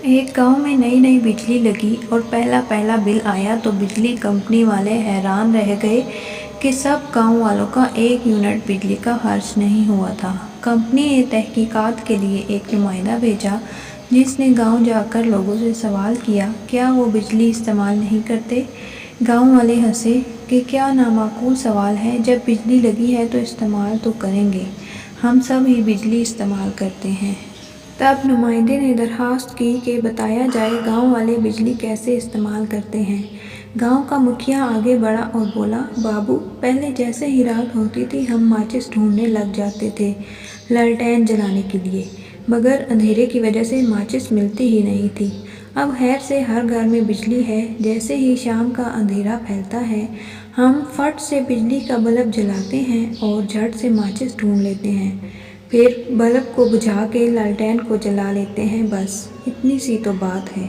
ایک گاؤں میں نئی نئی بجلی لگی اور پہلا پہلا بل آیا تو بجلی کمپنی والے حیران رہ گئے کہ سب گاؤں والوں کا 1 یونٹ بجلی کا خرچ نہیں ہوا تھا۔ کمپنی نے تحقیقات کے لیے ایک نمائندہ بھیجا جس نے گاؤں جا کر لوگوں سے سوال کیا کیا وہ بجلی استعمال نہیں کرتے۔ گاؤں والے ہنسے کہ کیا نامعقول سوال ہے، جب بجلی لگی ہے تو استعمال تو کریں گے، ہم سب ہی بجلی استعمال کرتے ہیں۔ تب نمائندے نے درخواست کی کہ بتایا جائے گاؤں والے بجلی کیسے استعمال کرتے ہیں۔ گاؤں کا مکھیا آگے بڑھا اور بولا، بابو، پہلے جیسے ہی رات ہوتی تھی ہم ماچس ڈھونڈنے لگ جاتے تھے لالٹین جلانے کے لیے، مگر اندھیرے کی وجہ سے ماچس ملتی ہی نہیں تھی۔ اب خیر سے ہر گھر میں بجلی ہے، جیسے ہی شام کا اندھیرا پھیلتا ہے ہم فٹ سے بجلی کا بلب جلاتے ہیں اور جھٹ سے ماچس ڈھونڈ لیتے ہیں، پھر بلب کو بجھا کے لالٹین کو جلا لیتے ہیں، بس اتنی سی تو بات ہے۔